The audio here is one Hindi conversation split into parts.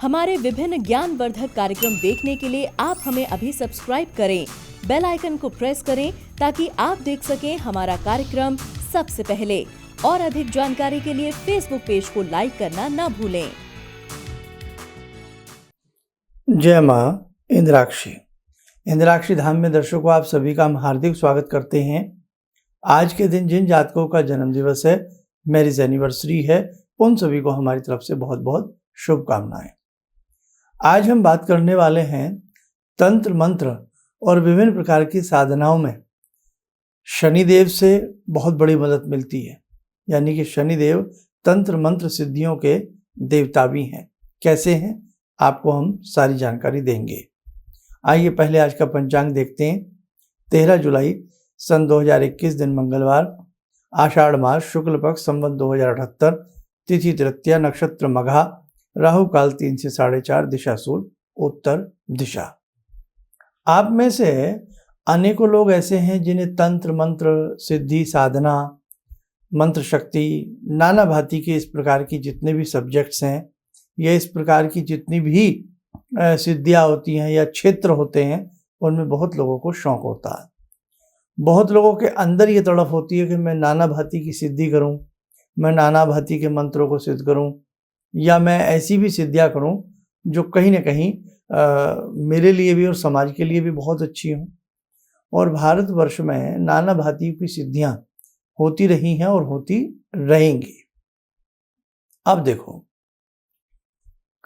हमारे विभिन्न ज्ञानवर्धक कार्यक्रम देखने के लिए आप हमें अभी सब्सक्राइब करें, बेल आइकन को प्रेस करें ताकि आप देख सकें हमारा कार्यक्रम सबसे पहले। और अधिक जानकारी के लिए फेसबुक पेज को लाइक करना न भूलें। जय माँ इंद्राक्षी धाम में दर्शकों आप सभी का हम हार्दिक स्वागत करते हैं। आज के दिन जिन जातकों का जन्म दिवस है, मैरिज एनिवर्सरी है, उन सभी को हमारी तरफ से बहुत बहुत शुभकामनाएं। आज हम बात करने वाले हैं तंत्र मंत्र और विभिन्न प्रकार की साधनाओं में शनिदेव से बहुत बड़ी मदद मिलती है। यानी कि शनिदेव तंत्र मंत्र सिद्धियों के देवता भी हैं। कैसे हैं, आपको हम सारी जानकारी देंगे। आइए पहले आज का पंचांग देखते हैं। 13 जुलाई सन 2021 दिन मंगलवार, आषाढ़ मास शुक्ल पक्ष संवत 2078, तिथि तृतीया, नक्षत्र मघा, राहु काल 3 से 4:30, दिशा सूर्य उत्तर दिशा। आप में से अनेकों लोग ऐसे हैं जिन्हें तंत्र मंत्र सिद्धि साधना मंत्र शक्ति नाना भांति के इस प्रकार की जितने भी सब्जेक्ट्स हैं या इस प्रकार की जितनी भी सिद्धियां होती हैं या क्षेत्र होते हैं, उनमें बहुत लोगों को शौक होता है। बहुत लोगों के अंदर ये तड़प होती है कि मैं नाना भांति की सिद्धि करूं, मैं नाना भांति के मंत्रों को सिद्ध करूं, या मैं ऐसी भी सिद्धियां करूं जो कहीं ना कहीं मेरे लिए भी और समाज के लिए भी बहुत अच्छी हों। और भारतवर्ष में नाना भांति की सिद्धियां होती रही हैं और होती रहेंगी। अब देखो,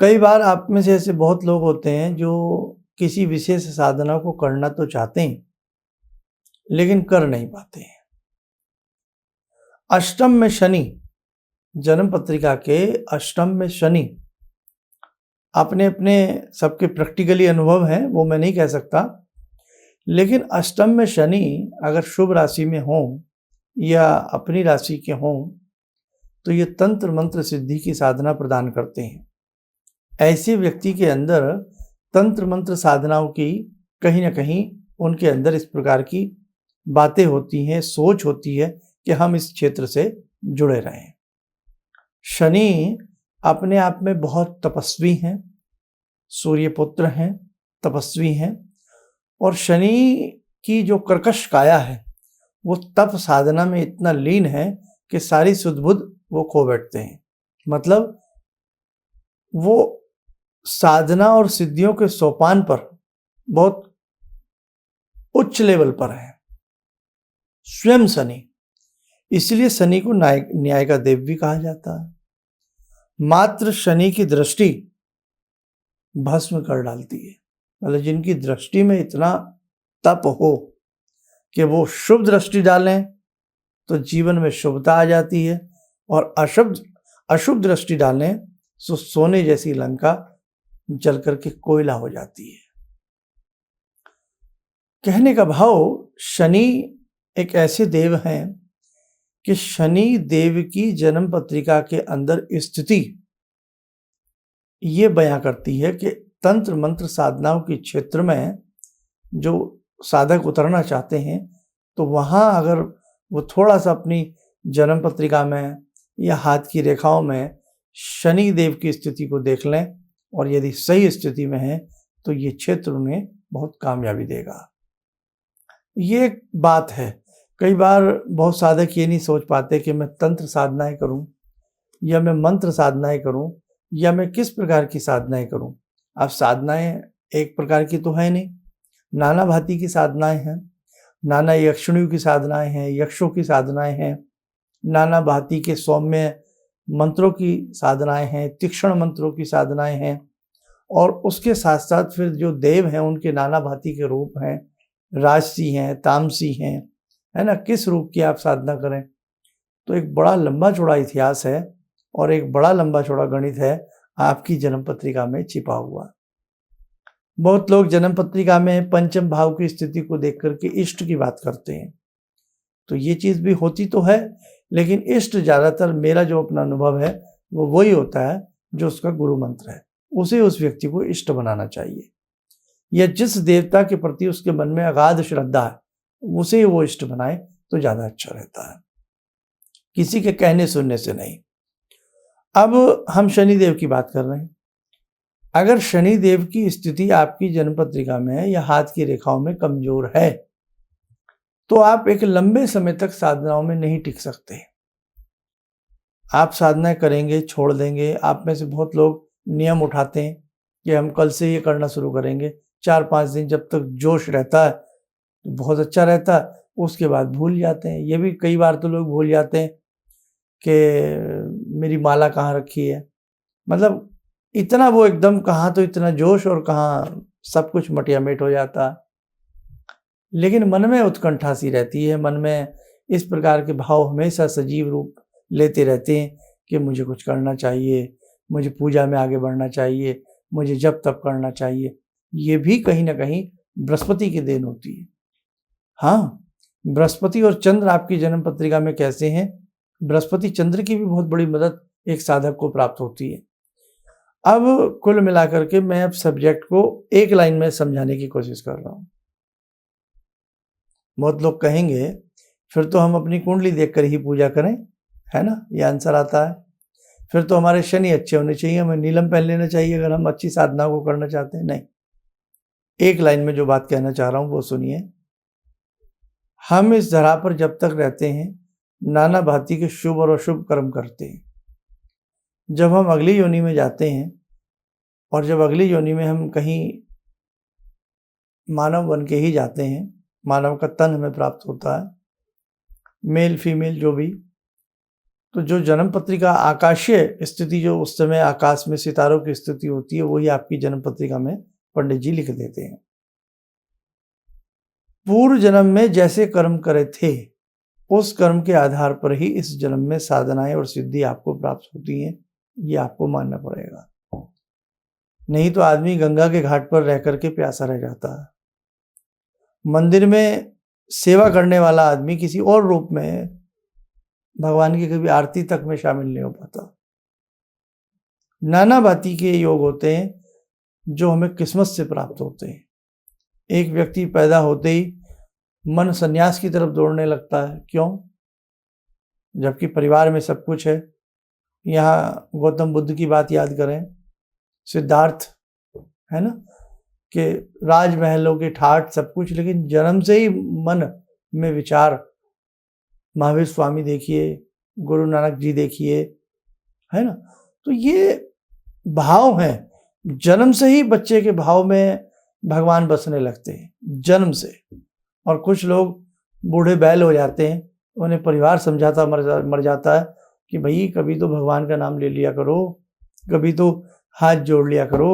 कई बार आप में से ऐसे बहुत लोग होते हैं जो किसी विशेष साधना को करना तो चाहते हैं लेकिन कर नहीं पाते हैं। अष्टम में शनि, जन्म पत्रिका के अष्टम में शनि, अपने अपने सबके प्रैक्टिकली अनुभव हैं, वो मैं नहीं कह सकता, लेकिन अष्टम में शनि अगर शुभ राशि में हो या अपनी राशि के हों तो ये तंत्र मंत्र सिद्धि की साधना प्रदान करते हैं। ऐसे व्यक्ति के अंदर तंत्र मंत्र साधनाओं की कहीं ना कहीं उनके अंदर इस प्रकार की बातें होती हैं, सोच होती है कि हम इस क्षेत्र से जुड़े रहें। शनि अपने आप में बहुत तपस्वी हैं, सूर्य पुत्र हैं, तपस्वी हैं, और शनि की जो कर्कश काया है वो तप साधना में इतना लीन है कि सारी सुध बुध वो खो बैठते हैं। मतलब वो साधना और सिद्धियों के सोपान पर बहुत उच्च लेवल पर है स्वयं शनि। इसलिए शनि को न्याय का देव भी कहा जाता है। मात्र शनि की दृष्टि भस्म कर डालती है। मतलब जिनकी दृष्टि में इतना तप हो कि वो शुभ दृष्टि डालें तो जीवन में शुभता आ जाती है, और अशुभ दृष्टि डालें तो सोने जैसी लंका जल करके कोयला हो जाती है। कहने का भाव, शनि एक ऐसे देव हैं कि शनि देव की जन्म पत्रिका के अंदर स्थिति ये बयां करती है कि तंत्र मंत्र साधनाओं के क्षेत्र में जो साधक उतरना चाहते हैं तो वहाँ अगर वो थोड़ा सा अपनी जन्म पत्रिका में या हाथ की रेखाओं में शनि देव की स्थिति को देख लें, और यदि सही स्थिति में है तो ये क्षेत्र उन्हें बहुत कामयाबी देगा। ये एक बात है। कई बार बहुत साधक ये नहीं सोच पाते कि मैं तंत्र साधनाएं करूं या मैं मंत्र साधनाएं करूं या मैं किस प्रकार की साधनाएं करूं। अब साधनाएं एक प्रकार की तो है नहीं, नाना भांति की साधनाएं हैं। नाना यक्षिणियों की साधनाएं हैं, यक्षों की साधनाएं हैं, नाना भांति के सौम्य मंत्रों की साधनाएं हैं, तीक्ष्ण मंत्रों की साधनाएं हैं, और उसके साथ साथ फिर जो देव हैं उनके नाना भांति के रूप हैं, राजसी हैं, तामसी हैं, है ना। किस रूप की आप साधना करें, तो एक बड़ा लंबा चौड़ा इतिहास है और एक बड़ा लंबा चौड़ा गणित है आपकी जन्म पत्रिका में छिपा हुआ। बहुत लोग जन्म पत्रिका में पंचम भाव की स्थिति को देख करके इष्ट की बात करते हैं, तो ये चीज भी होती तो है, लेकिन इष्ट ज्यादातर, मेरा जो अपना अनुभव है वो वही होता है जो उसका गुरु मंत्र है, उसे उस व्यक्ति को इष्ट बनाना चाहिए, या जिस देवता के प्रति उसके मन में अगाध श्रद्धा है उसे वो इष्ट बनाए तो ज्यादा अच्छा रहता है, किसी के कहने सुनने से नहीं। अब हम शनिदेव की बात कर रहे हैं। अगर शनि देव की स्थिति आपकी जन्म पत्रिका में या हाथ की रेखाओं में कमजोर है तो आप एक लंबे समय तक साधनाओं में नहीं टिक सकते। आप साधना करेंगे, छोड़ देंगे। आप में से बहुत लोग नियम उठाते हैं कि हम कल से ये करना शुरू करेंगे। 4-5 दिन जब तक जोश रहता है तो बहुत अच्छा रहता है, उसके बाद भूल जाते हैं। ये भी कई बार तो लोग भूल जाते हैं कि मेरी माला कहाँ रखी है। मतलब इतना वो एकदम कहाँ तो इतना जोश और कहाँ सब कुछ मटियामेट हो जाता है। लेकिन मन में उत्कंठा सी रहती है, मन में इस प्रकार के भाव हमेशा सजीव रूप लेते रहते हैं कि मुझे कुछ करना चाहिए, मुझे पूजा में आगे बढ़ना चाहिए, मुझे जप तप करना चाहिए। ये भी कहीं ना कहीं बृहस्पति की देन होती है। हाँ, बृहस्पति और चंद्र आपकी जन्म पत्रिका में कैसे हैं? बृहस्पति चंद्र की भी बहुत बड़ी मदद एक साधक को प्राप्त होती है। अब कुल मिलाकर के मैं अब सब्जेक्ट को एक लाइन में समझाने की कोशिश कर रहा हूँ। बहुत लोग कहेंगे फिर तो हम अपनी कुंडली देखकर ही पूजा करें, है ना? ये आंसर आता है। फिर तो हमारे शनि अच्छे होने चाहिए, हमें नीलम पहन लेना चाहिए अगर हम अच्छी साधना को करना चाहते हैं। नहीं, एक लाइन में जो बात कहना चाह रहा हूँ वो सुनिए। हम इस धरा पर जब तक रहते हैं नाना भांति के शुभ और अशुभ कर्म करते हैं। जब हम अगली योनि में जाते हैं और जब अगली योनि में हम कहीं मानव बन के ही जाते हैं, मानव का तन हमें प्राप्त होता है, मेल फीमेल जो भी, तो जो जन्म पत्रिका आकाशीय स्थिति जो उस समय आकाश में सितारों की स्थिति होती है वही आपकी जन्म पत्रिका में पंडित जी लिख देते हैं। पूर्व जन्म में जैसे कर्म करे थे उस कर्म के आधार पर ही इस जन्म में साधनाएं और सिद्धि आपको प्राप्त होती हैं, ये आपको मानना पड़ेगा। नहीं तो आदमी गंगा के घाट पर रह करके प्यासा रह जाता है। मंदिर में सेवा करने वाला आदमी किसी और रूप में भगवान की कभी आरती तक में शामिल नहीं हो पाता। नाना भांति के योग होते हैं जो हमें किस्मत से प्राप्त होते हैं। एक व्यक्ति पैदा होते ही मन संन्यास की तरफ दौड़ने लगता है। क्यों? जबकि परिवार में सब कुछ है। यहाँ गौतम बुद्ध की बात याद करें, सिद्धार्थ, है ना, कि राजमहलों के ठाठ सब कुछ, लेकिन जन्म से ही मन में विचार, महावीर स्वामी देखिए, गुरु नानक जी देखिए, है ना, तो ये भाव हैं। जन्म से ही बच्चे के भाव में भगवान बसने लगते हैं, जन्म से। और कुछ लोग बूढ़े बैल हो जाते हैं, उन्हें परिवार समझाता मर जाता है कि भाई कभी तो भगवान का नाम ले लिया करो, कभी तो हाथ जोड़ लिया करो।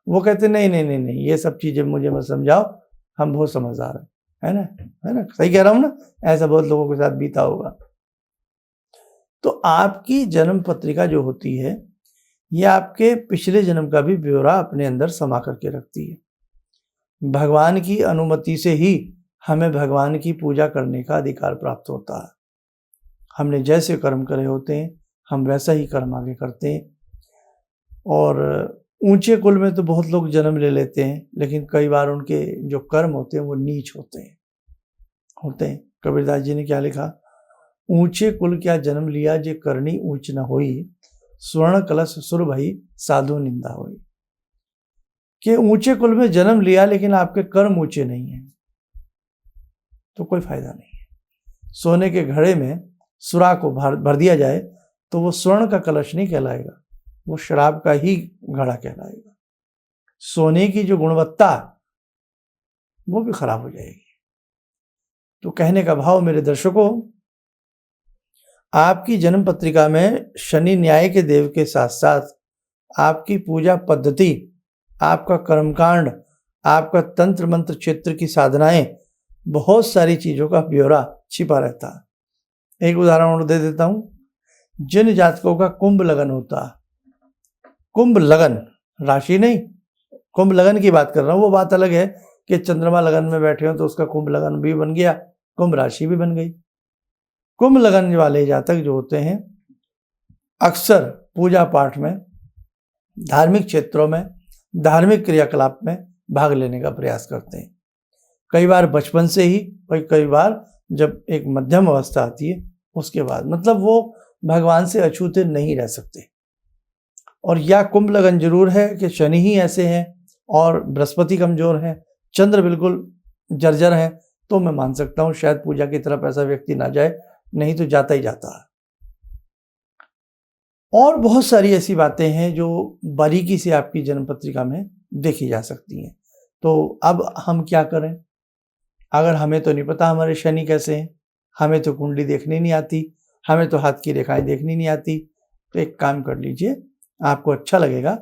वो कहते नहीं नहीं नहीं नहीं, ये सब चीज़ें मुझे मत समझाओ, हम बहुत समझदार हैं, है ना, है ना, सही कह रहा हूँ ना? ऐसा बहुत लोगों के साथ बीता होगा। तो आपकी जन्म पत्रिका जो होती है ये आपके पिछले जन्म का भी ब्यौरा अपने अंदर समा करके रखती है। भगवान की अनुमति से ही हमें भगवान की पूजा करने का अधिकार प्राप्त होता है। हमने जैसे कर्म करे होते हैं हम वैसा ही कर्म आगे करते हैं। और ऊंचे कुल में तो बहुत लोग जन्म ले लेते हैं, लेकिन कई बार उनके जो कर्म होते हैं वो नीच होते हैं। कबीरदास जी ने क्या लिखा? ऊंचे कुल क्या जन्म लिया जे करनी ऊंच न होई, स्वर्ण कलश सुर भई साधु निंदा होई। कि ऊंचे कुल में जन्म लिया लेकिन आपके कर्म ऊंचे नहीं हैं तो कोई फायदा नहीं है। सोने के घड़े में सुरा को भर दिया जाए तो वो स्वर्ण का कलश नहीं कहलाएगा, वो शराब का ही घड़ा कहलाएगा। सोने की जो गुणवत्ता वो भी खराब हो जाएगी। तो कहने का भाव मेरे दर्शकों, आपकी जन्म पत्रिका में शनि न्याय के देव के साथ साथ आपकी पूजा पद्धति, आपका कर्मकांड, आपका तंत्र मंत्र क्षेत्र की साधनाएं, बहुत सारी चीजों का ब्यौरा छिपा रहता है। एक उदाहरण और दे देता हूं। जिन जातकों का कुंभ लगन होता है, कुंभ लगन राशि नहीं, कुंभ लगन की बात कर रहा हूं। वो बात अलग है कि चंद्रमा लगन में बैठे हो तो उसका कुंभ लगन भी बन गया, कुंभ राशि भी बन गई। कुंभ लगन वाले जातक जो होते हैं अक्सर पूजा पाठ में, धार्मिक क्षेत्रों में, धार्मिक क्रियाकलाप में भाग लेने का प्रयास करते हैं। कई बार बचपन से ही, कई बार जब एक मध्यम अवस्था आती है उसके बाद। मतलब वो भगवान से अछूते नहीं रह सकते। और या कुंभ लगन जरूर है कि शनि ही ऐसे हैं और बृहस्पति कमजोर है, चंद्र बिल्कुल जर्जर है, तो मैं मान सकता हूँ शायद पूजा की तरफ ऐसा व्यक्ति ना जाए, नहीं तो जाता ही जाता है। और बहुत सारी ऐसी बातें हैं जो बारीकी से आपकी जन्म पत्रिका में देखी जा सकती हैं। तो अब हम क्या करें? अगर हमें तो नहीं पता हमारे शनि कैसे हैं, हमें तो कुंडली देखनी नहीं आती, हमें तो हाथ की रेखाएं देखनी नहीं आती, तो एक काम कर लीजिए, आपको अच्छा लगेगा।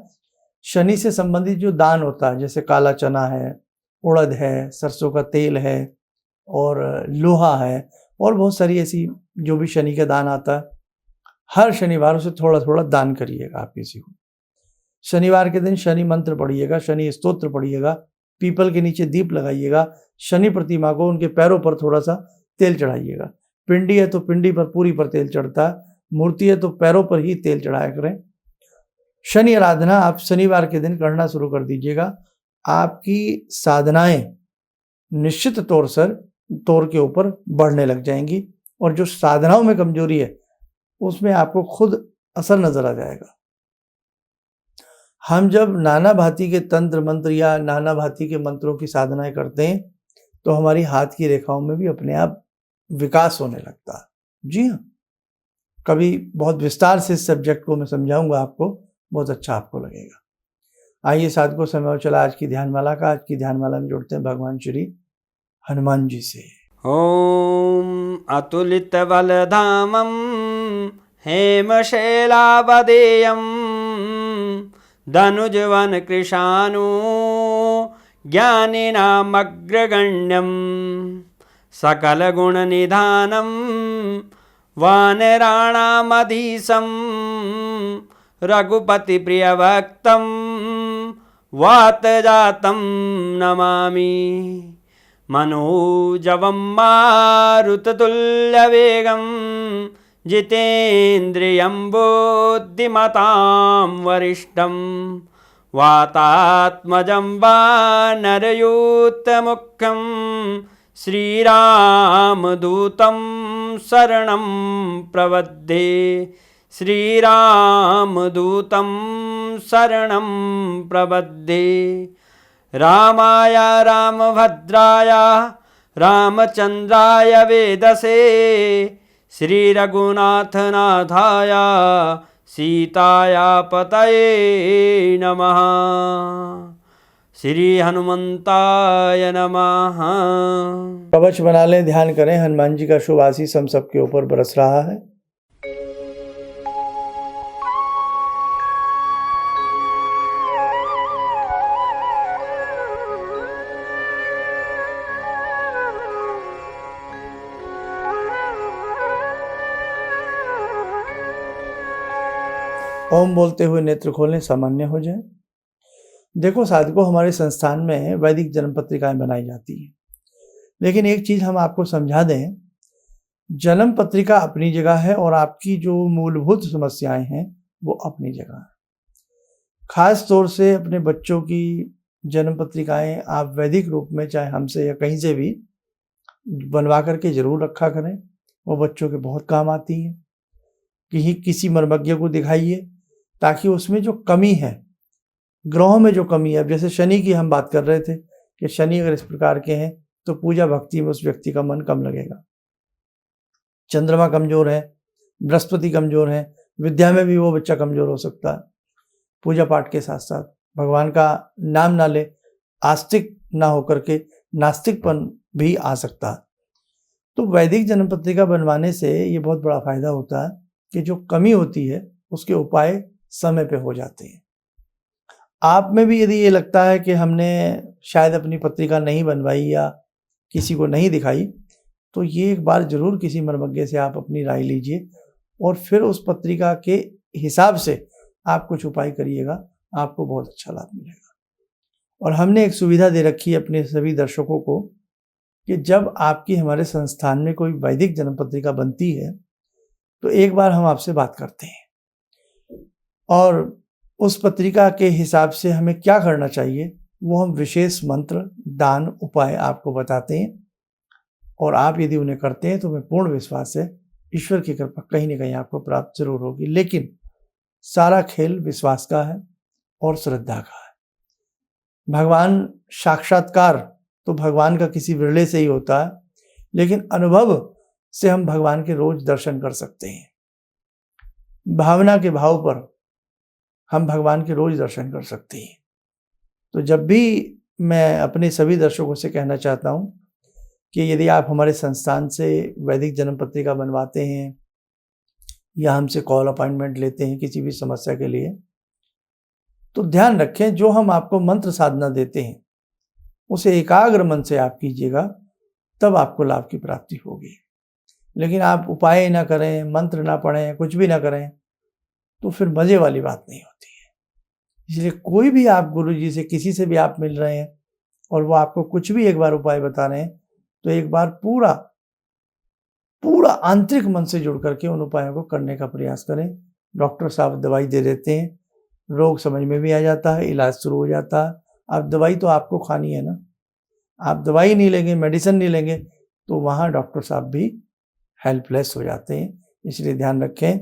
शनि से संबंधित जो दान होता है, जैसे काला चना है, उड़द है, सरसों का तेल है और लोहा है, और बहुत सारी ऐसी जो भी शनि का दान आता है, हर शनिवार उसे थोड़ा थोड़ा दान करिएगा आप किसी को। शनिवार के दिन शनि मंत्र पढ़िएगा, शनि स्तोत्र पढ़िएगा, पीपल के नीचे दीप लगाइएगा, शनि प्रतिमा को उनके पैरों पर थोड़ा सा तेल चढ़ाइएगा। पिंडी है तो पिंडी पर पूरी पर तेल चढ़ता है, मूर्ति है तो पैरों पर ही तेल चढ़ाया करें। शनि आराधना आप शनिवार के दिन करना शुरू कर दीजिएगा। आपकी साधनाएं निश्चित तौर के ऊपर बढ़ने लग जाएंगी, और जो साधनाओं में कमजोरी है उसमें आपको खुद असर नजर आ जाएगा। हम जब नाना भांति के तंत्र मंत्र या नाना भांति के मंत्रों की साधनाएं करते हैं तो हमारी हाथ की रेखाओं में भी अपने आप विकास होने लगता है। जी हाँ, कभी बहुत विस्तार से इस सब्जेक्ट को मैं समझाऊंगा आपको, बहुत अच्छा आपको लगेगा। आइए साधकों, समय हो चला आज की ध्यानमाला का। आज की ध्यानमाला में जोड़ते हैं भगवान श्री हनुमान जी से। ॐ अतुलितबलधामं हेमशैलावदेयं धनुजवनकृशानु ज्ञानिनामग्रगण्यं सकलगुणनिधानं वानराणामधीशं रघुपतिप्रियभक्तं वातजातं नमामि। मनोजवं मारुततुल्यवेगं जितेन्द्रियं बुद्धिमतां वरिष्ठं वातात्मजं वानरयूथमुख्यं श्रीरामदूतं शरणं प्रपद्ये। श्रीरामदूतं शरणं प्रपद्ये। रामाय रामभद्राय रामचन्द्राय वेदसे श्रीरघुनाथनाथाय सीताया पतये नमः। श्री हनुमंताय नमः। कवच बना लें, ध्यान करें, हनुमान जी का शुभ आशीष हम सबके ऊपर बरस रहा है। ओम बोलते हुए नेत्र खोलें, सामान्य हो जाए। देखो साधकों, हमारे संस्थान में वैदिक जन्म पत्रिकाएं बनाई जाती हैं, लेकिन एक चीज हम आपको समझा दें, जन्म पत्रिका अपनी जगह है और आपकी जो मूलभूत समस्याएं हैं वो अपनी जगह है। खास तौर से अपने बच्चों की जन्म पत्रिकाएं आप वैदिक रूप में, चाहे हमसे या कहीं से भी, बनवा करके जरूर रखा करें, वो बच्चों के बहुत काम आती हैं। किसी मर्मज्ञ को दिखाइए ताकि उसमें जो कमी है, ग्रहों में जो कमी है, जैसे शनि की हम बात कर रहे थे कि शनि अगर इस प्रकार के हैं तो पूजा भक्ति में उस व्यक्ति का मन कम लगेगा। चंद्रमा कमजोर है, बृहस्पति कमजोर है, विद्या में भी वो बच्चा कमजोर हो सकता है। पूजा पाठ के साथ साथ भगवान का नाम ना ले, आस्तिक ना होकर के नास्तिकपन भी आ सकता है। तो वैदिक जन्म पत्रिका बनवाने से ये बहुत बड़ा फायदा होता है कि जो कमी होती है उसके उपाय समय पे हो जाते हैं। आप में भी यदि ये लगता है कि हमने शायद अपनी पत्रिका नहीं बनवाई या किसी को नहीं दिखाई, तो ये एक बार जरूर किसी मर्मज्ञ से आप अपनी राय लीजिए और फिर उस पत्रिका के हिसाब से आप कुछ उपाय करिएगा, आपको बहुत अच्छा लाभ मिलेगा। और हमने एक सुविधा दे रखी है अपने सभी दर्शकों को कि जब आपकी हमारे संस्थान में कोई वैदिक जन्म पत्रिका बनती है तो एक बार हम आपसे बात करते हैं और उस पत्रिका के हिसाब से हमें क्या करना चाहिए वो हम विशेष मंत्र, दान, उपाय आपको बताते हैं। और आप यदि उन्हें करते हैं तो हमें पूर्ण विश्वास है ईश्वर की कृपा कहीं ना कहीं आपको प्राप्त जरूर होगी। लेकिन सारा खेल विश्वास का है और श्रद्धा का है। भगवान साक्षात्कार तो भगवान का किसी विरले से ही होता है, लेकिन अनुभव से हम भगवान के रोज दर्शन कर सकते हैं। भावना के भाव पर हम भगवान के रोज दर्शन कर सकते हैं। तो जब भी मैं अपने सभी दर्शकों से कहना चाहता हूँ कि यदि आप हमारे संस्थान से वैदिक जन्म पत्रिका बनवाते हैं या हमसे कॉल अपॉइंटमेंट लेते हैं किसी भी समस्या के लिए, तो ध्यान रखें जो हम आपको मंत्र साधना देते हैं उसे एकाग्र मन से आप कीजिएगा, तब आपको लाभ की प्राप्ति होगी। लेकिन आप उपाय ना करें, मंत्र ना पढ़ें, कुछ भी ना करें, तो फिर मजे वाली बात नहीं होती है। इसलिए कोई भी आप गुरु जी से किसी से भी आप मिल रहे हैं और वो आपको कुछ भी एक बार उपाय बता रहे हैं, तो एक बार पूरा आंतरिक मन से जुड़ करके उन उपायों को करने का प्रयास करें। डॉक्टर साहब दवाई दे देते हैं, रोग समझ में भी आ जाता है, इलाज शुरू हो जाता है। अब दवाई तो आपको खानी है ना, आप दवाई नहीं लेंगे, मेडिसिन नहीं लेंगे, तो वहाँ डॉक्टर साहब भी हेल्पलेस हो जाते हैं। इसलिए ध्यान रखें,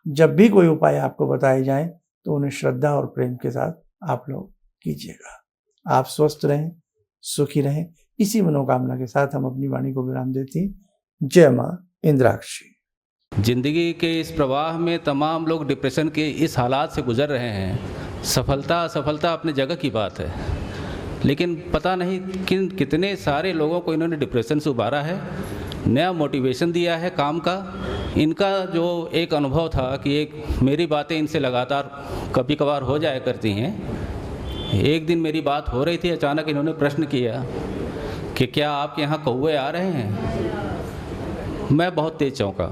जब भी कोई उपाय आपको बताए जाएं तो उन्हें श्रद्धा और प्रेम के साथ आप लोग कीजिएगा। आप स्वस्थ रहें, सुखी रहें, इसी मनोकामना के साथ हम अपनी वाणी को विराम देते हैं। जय माँ इंद्राक्षी। जिंदगी के इस प्रवाह में तमाम लोग डिप्रेशन के इस हालात से गुजर रहे हैं। सफलता असफलता अपने जगह की बात है, लेकिन पता नहीं कितने सारे लोगों को इन्होंने डिप्रेशन से उबारा है, नया मोटिवेशन दिया है काम का। इनका जो एक अनुभव था कि एक मेरी बातें इनसे लगातार कभी कभार हो जाया करती हैं। एक दिन मेरी बात हो रही थी, अचानक इन्होंने प्रश्न किया कि क्या आपके यहाँ कौवे आ रहे हैं। मैं बहुत तेज चौंका।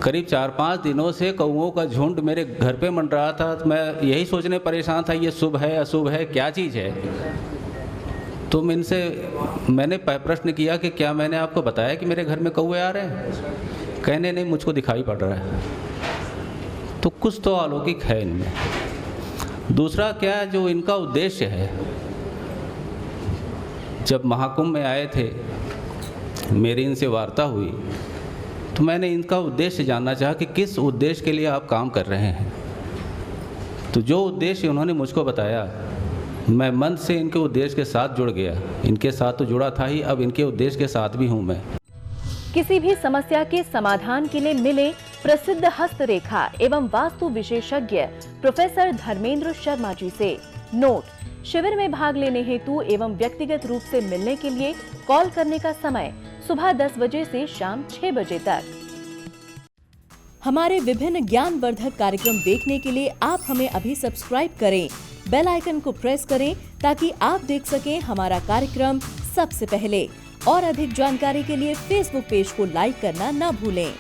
करीब 4-5 दिनों से कौवों का झुंड मेरे घर पे मंडरा था। तो मैं यही सोचने परेशान था, ये शुभ है अशुभ है, क्या चीज़ है। तो मैंने प्रश्न किया कि क्या मैंने आपको बताया कि मेरे घर में कौवे आ रहे हैं। कहने नहीं, मुझको दिखाई पड़ रहा है। तो कुछ तो अलौकिक है इनमें। दूसरा क्या, जो इनका उद्देश्य है, जब महाकुंभ में आए थे, मेरी इनसे वार्ता हुई, तो मैंने इनका उद्देश्य जानना चाहा कि किस उद्देश्य के लिए आप काम कर रहे हैं। तो जो उद्देश्य उन्होंने मुझको बताया, मैं मन से इनके उद्देश्य के साथ जुड़ गया। इनके साथ तो जुड़ा था ही, अब इनके उद्देश्य के साथ भी हूँ मैं। किसी भी समस्या के समाधान के लिए मिले प्रसिद्ध हस्तरेखा एवं वास्तु विशेषज्ञ प्रोफेसर धर्मेंद्र शर्मा जी से। नोट: शिविर में भाग लेने हेतु एवं व्यक्तिगत रूप से मिलने के लिए कॉल करने का समय सुबह 10 बजे से शाम 6 बजे तक। हमारे विभिन्न ज्ञानवर्धक कार्यक्रम देखने के लिए आप हमें अभी सब्सक्राइब करें, बेल आइकन को प्रेस करें ताकि आप देख सकें हमारा कार्यक्रम सबसे पहले। और अधिक जानकारी के लिए फेसबुक पेज को लाइक करना न भूलें।